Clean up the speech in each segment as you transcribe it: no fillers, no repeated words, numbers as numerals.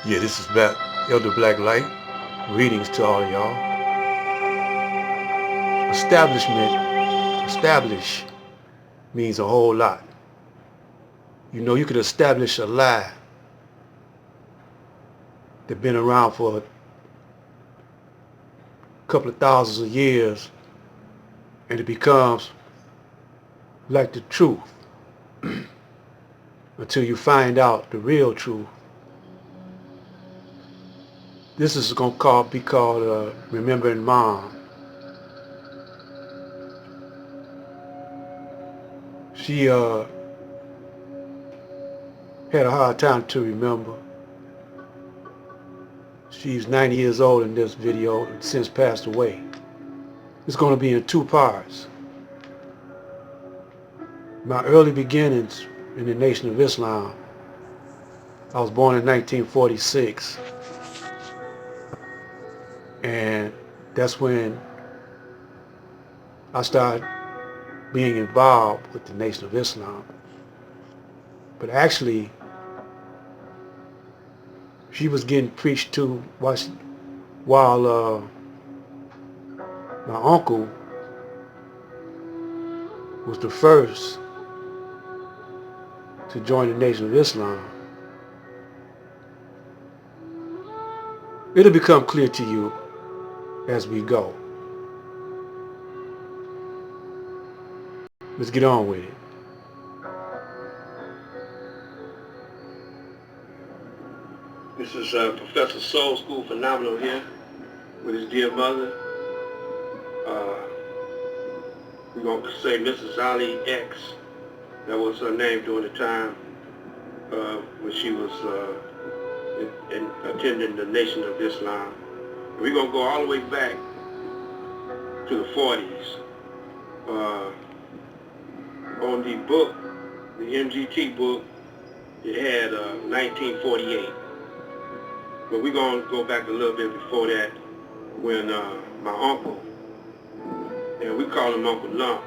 Yeah, this is Elder Black Light. Greetings to all of y'all. Establish means a whole lot. You know, you could establish a lie that's been around for a couple of thousands of years and it becomes like the truth until you find out the real truth. This is going to be called Remembering Mom. She had a hard time to remember. She's 90 years old in this video and since passed away. It's going to be in two parts. My early beginnings in the Nation of Islam. I was born in 1946, and that's when I started being involved with the Nation of Islam. But actually, she was getting preached to while my uncle was the first to join the Nation of Islam. It'll become clear to you as we go. Let's get on with it. This is Professor Soul School Phenomenal here with his dear mother. We're going to say Mrs. Ali X. That was her name during the time when she was attending the Nation of Islam. And we're going to go all the way back to the 40s. On the book, the MGT book, it had 1948. But we're going to go back a little bit before that when my uncle, and we call him Uncle Lump,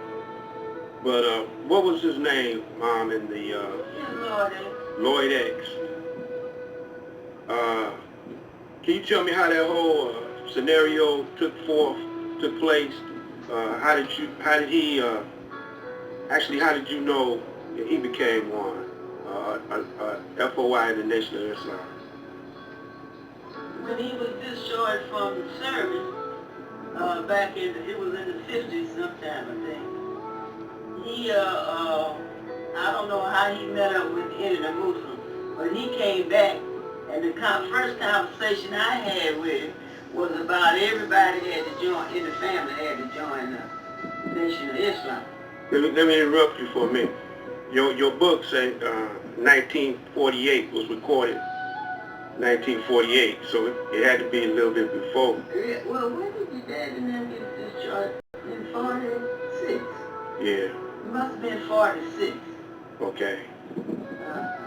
but what was his name, Mom, in the Lloyd X? Can you tell me how that whole scenario took place? How did you know that he became one? FOI in the Nation of Islam. When he was discharged from the service, it was in the 50s sometime, I think. He, I don't know how he met up with any of the Muslims, but he came back, and the first conversation I had with him was about everybody had to join, in the family had to join the Nation of Islam. Let me interrupt you for a minute. Your book say 1948 was recorded 1948, so it had to be a little bit before. Yeah, well, when did your dad and them get discharged? In 46? Yeah. It must have been 46. Okay.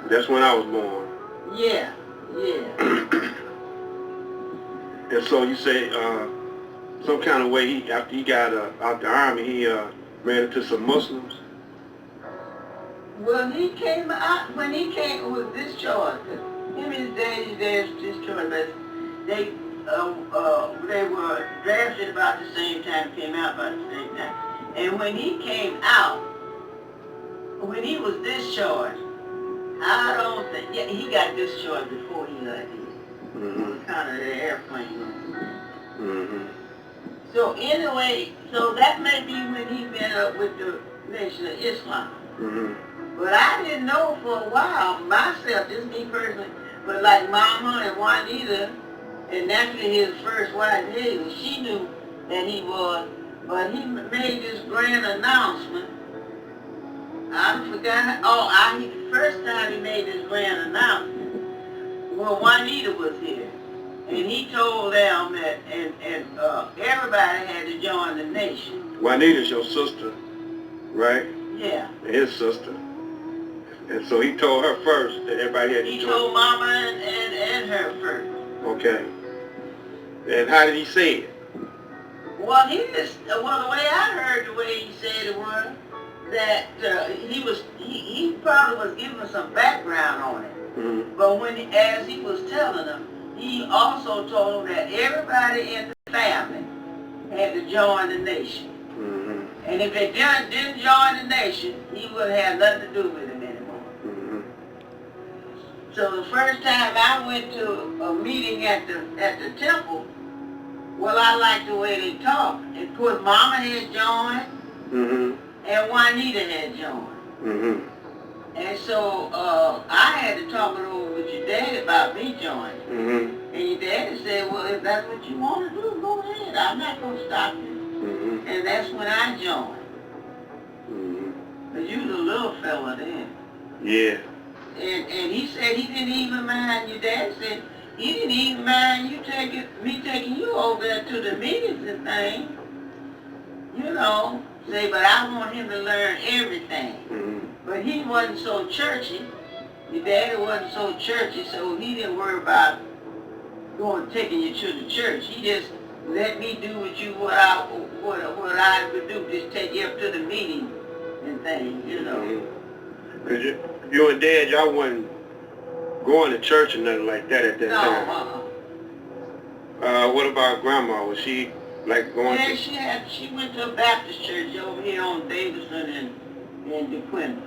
That's when I was born. Yeah. And so you say some kind of way, after he got out the army, he ran into some Muslims? Well, he came out, when he was discharged, him and his dad's discharged, but they were drafted about the same time, came out about the same time. And when he came out, when he was discharged, I don't think, yeah, he got discharged before he got here. Mm-hmm. Kind of the airplane. Mm-hmm. So anyway, so that may be when he met up with the Nation of Islam. Mm-hmm. But I didn't know for a while, myself, just me personally, but like Mama and Juanita, and naturally his first wife, Haley, she knew that he was, but he made this grand announcement. I forgot, the first time he made this grand announcement, well, Juanita was here. And he told them that, and everybody had to join the nation. Juanita's your sister, right? Yeah. His sister. And so he told her first that everybody had to join. He told Mama and her first. Okay. And how did he say it? Well, the way I heard the way he said it was that he probably was giving us some background on it. But as he was telling them, he also told them that everybody in the family had to join the nation. And if they didn't join the nation, he wouldn't have nothing to do with him anymore. So the first time I went to a meeting at the temple, well, I liked the way they talked. And of course, Mama had joined, and Juanita had joined. And so I had to talk it over with your daddy about me joining. And your daddy said, well, if that's what you want to do, go ahead. I'm not going to stop you. And that's when I joined. But you was a little fella then. Yeah. And he said he didn't even mind, your dad said, he didn't even mind me taking you over there to the meetings and things. You know, say, but I want him to learn everything. But he wasn't so churchy. Your daddy wasn't so churchy, so he didn't worry about taking you to the church. He just let me do what I would do, just take you up to the meeting and things, you know. Cause you and Dad, y'all wasn't going to church or nothing like that at that time. No, what about Grandma? Was she like going to? She went to a Baptist church over here on Davidson and DeQuinta.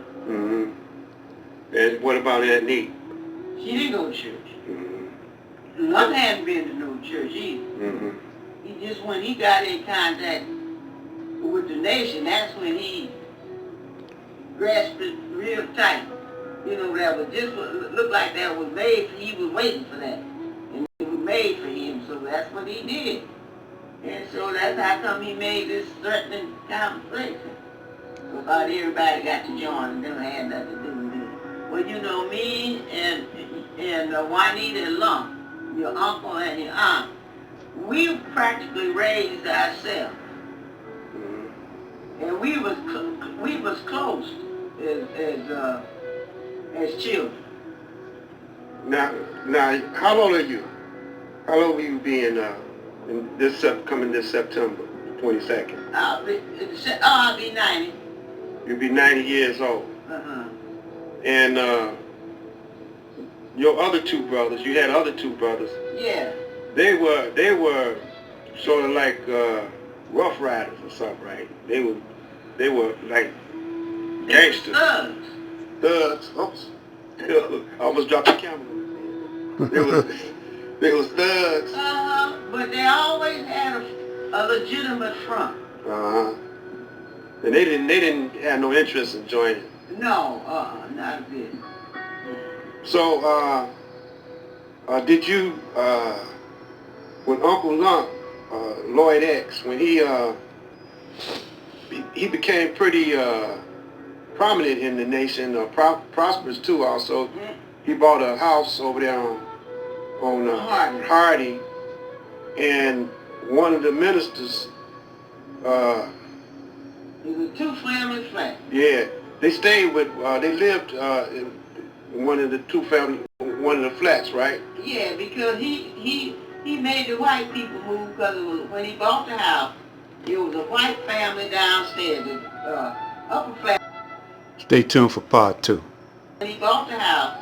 And what about Aunt Neat? She didn't go to church. Mother hadn't been to no church either. He just, when he got in contact with the nation, that's when he grasped it real tight. You know, that was just looked like that was made for, he was waiting for that. And it was made for him, so that's what he did. And so that's how come he made this threatening conversation about everybody got to join and never had nothing to do with it. Well, you know, me and Juanita and Lump, your uncle and your aunt, we practically raised ourselves. And we was close as children. Now, how old are you? How old will you be in coming this September 22nd? I'll be 90. You'll be 90 years old. And your other two brothers, you had other two brothers. Yeah. They were sort of like Rough Riders or something, right? They were like gangsters. Thugs. Oops. I almost dropped the camera. They was thugs. But they always had a legitimate front. And they didn't have no interest in joining. No, not a bit. So, did you, when Uncle Lump, Lloyd X, when he became pretty prominent in the nation, prosperous too also, he bought a house over there on Hardy, and one of the ministers, it was a two-family flat. Yeah, they stayed with, they lived in one of the flats, right? Yeah, because he made the white people move, because when he bought the house, it was a white family downstairs, the upper flat. Stay tuned for part 2. When he bought the house,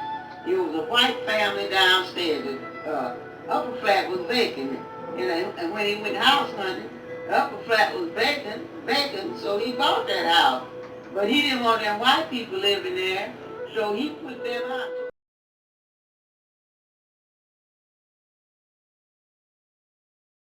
it was a white family downstairs, the upper flat was vacant, and when he went house hunting, the upper flat was vacant, so he bought that house. But he didn't want them white people living there, so he put them out.